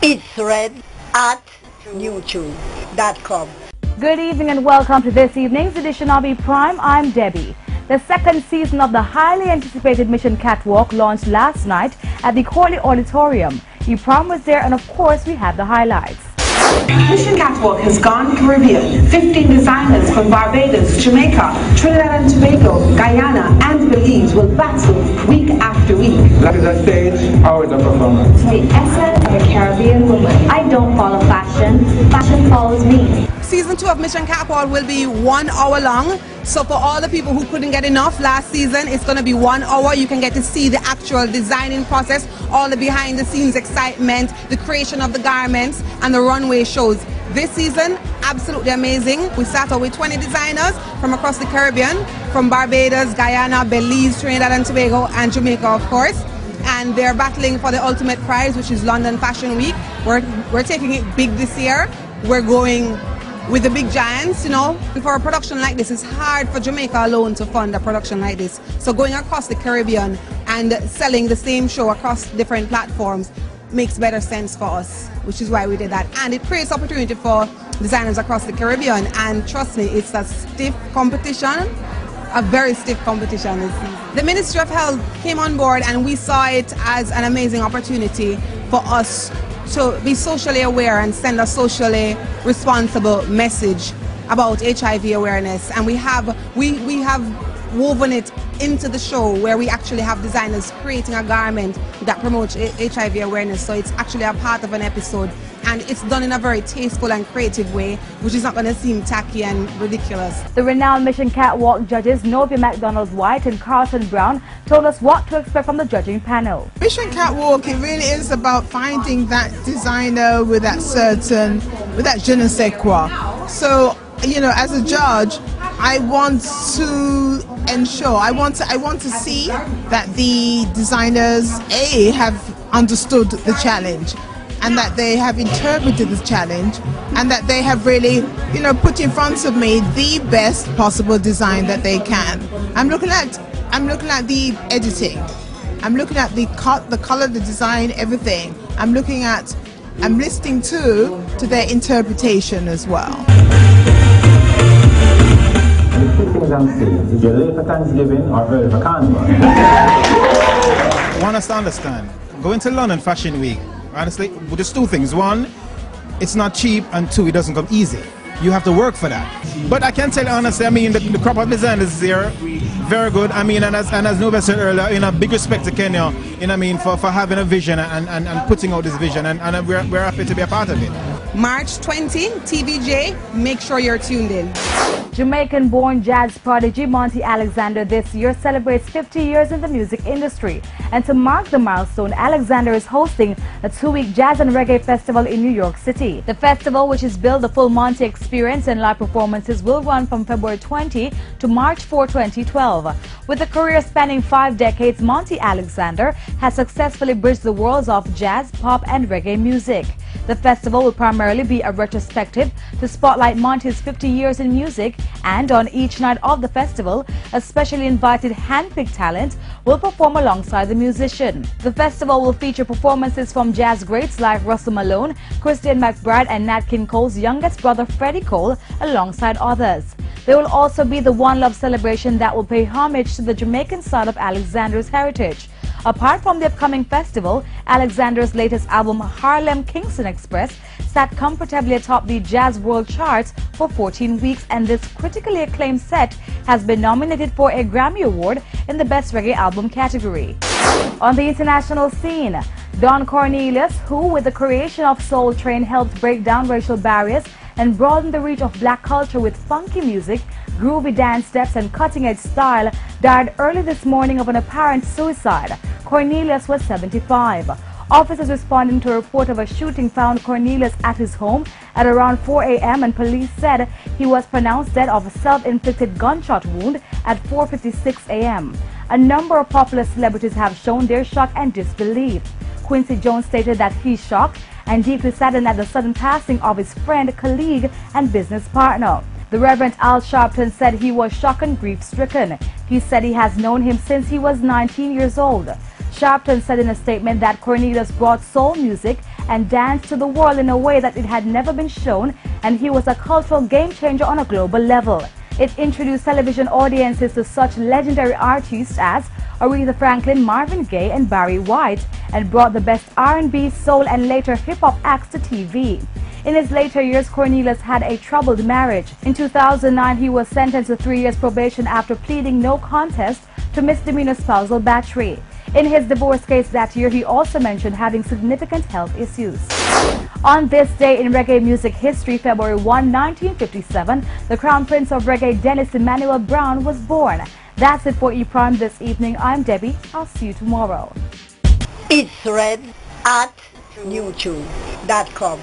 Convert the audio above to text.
It's Fred at youtube.com. Good evening and welcome to this evening's edition of E-Prime. I'm Debbie. The second season of the highly anticipated Mission Catwalk launched last night at the Corley Auditorium. E-Prime was there and of course we have the highlights. Mission Catwalk has gone Caribbean. 15 designers from Barbados, Jamaica, Trinidad and Tobago, Guyana and Belize will battle week after week. That is a stage, how is the performance? The essence of a Caribbean woman. I don't follow fashion, fashion follows me. Season 2 of Mission Catwalk will be 1 hour long. So for all the people who couldn't get enough last season, it's going to be 1 hour. You can get to see the actual designing process, all the behind the scenes excitement, the creation of the garments and the runway shows. This season, absolutely amazing. We start out with 20 designers from across the Caribbean, from Barbados, Guyana, Belize, Trinidad and Tobago and Jamaica of course. And they're battling for the ultimate prize, which is London Fashion Week. We're taking it big this year. We're going with the big giants, you know. And for a production like this, it's hard for Jamaica alone to fund a production like this. So going across the Caribbean and selling the same show across different platforms makes better sense for us, which is why we did that. And it creates opportunity for designers across the Caribbean. And trust me, it's a stiff competition, a very stiff competition this season. The Ministry of Health came on board and we saw it as an amazing opportunity for us to be socially aware and send a socially responsible message about HIV awareness. And we have woven it into the show where we actually have designers creating a garment that promotes HIV awareness. So it's actually a part of an episode and it's done in a very tasteful and creative way, which is not going to seem tacky and ridiculous. The renowned Mission Catwalk judges Novia McDonald-White and Carlton Brown told us what to expect from the judging panel. Mission Catwalk, it really is about finding that designer with that je ne sais quoi. So, you know, as a judge, I want to ensure, I want to see that the designers have understood the challenge and that they have interpreted the challenge and that they have really, you know, put in front of me the best possible design that they can. I'm looking at the editing. I'm looking at the cut, the color, the design, everything. I'm listening to their interpretation as well. Things I'm saying, if you're late for Thanksgiving or early for Carnival. I want us to understand, going to London Fashion Week, honestly, there's two things. One, it's not cheap, and two, it doesn't come easy. You have to work for that. But I can tell you honestly, I mean, the crop of designers here, very good. I mean, and as Novia said earlier, you know, big respect to Kenya, you know, I mean, for having a vision and putting out this vision, and we're happy to be a part of it. March 20, TVJ, make sure you're tuned in. Jamaican-born jazz prodigy Monty Alexander this year celebrates 50 years in the music industry. And to mark the milestone, Alexander is hosting a 2-week jazz and reggae festival in New York City. The festival, which is billed the full Monty experience and live performances, will run from February 20 to March 4, 2012. With a career spanning 5 decades, Monty Alexander has successfully bridged the worlds of jazz, pop and reggae music. The festival will primarily be a retrospective to spotlight Monty's 50 years in music, and on each night of the festival, a specially invited hand-picked talent will perform alongside the musician. The festival will feature performances from jazz greats like Russell Malone, Christian McBride and Nat King Cole's youngest brother Freddie Cole, alongside others. There will also be the One Love celebration that will pay homage to the Jamaican side of Alexander's heritage. Apart from the upcoming festival, Alexander's latest album, Harlem Kingston Express, sat comfortably atop the Jazz World charts for 14 weeks, and this critically acclaimed set has been nominated for a Grammy Award in the Best Reggae Album category. On the international scene, Don Cornelius, who with the creation of Soul Train helped break down racial barriers and broaden the reach of black culture with funky music, groovy dance steps and cutting-edge style, died early this morning of an apparent suicide. Cornelius was 75. Officers responding to a report of a shooting found Cornelius at his home at around 4 a.m. and police said he was pronounced dead of a self-inflicted gunshot wound at 4:56 a.m. A number of popular celebrities have shown their shock and disbelief. Quincy Jones stated that he's shocked and deeply saddened at the sudden passing of his friend, colleague and business partner. The Reverend Al Sharpton said he was shocked and grief-stricken. He said he has known him since he was 19 years old. Sharpton said in a statement that Cornelius brought soul music and danced to the world in a way that it had never been shown, and he was a cultural game changer on a global level. It introduced television audiences to such legendary artists as Aretha Franklin, Marvin Gaye, and Barry White, and brought the best R&B, soul, and later hip-hop acts to TV. In his later years, Cornelius had a troubled marriage. In 2009, he was sentenced to 3 years probation after pleading no contest to misdemeanor spousal battery. In his divorce case that year, he also mentioned having significant health issues. On this day in reggae music history, February 1, 1957, the Crown Prince of Reggae, Dennis Emmanuel Brown, was born. That's it for ePrime this evening. I'm Debbie. I'll see you tomorrow. It's red at youtube.com.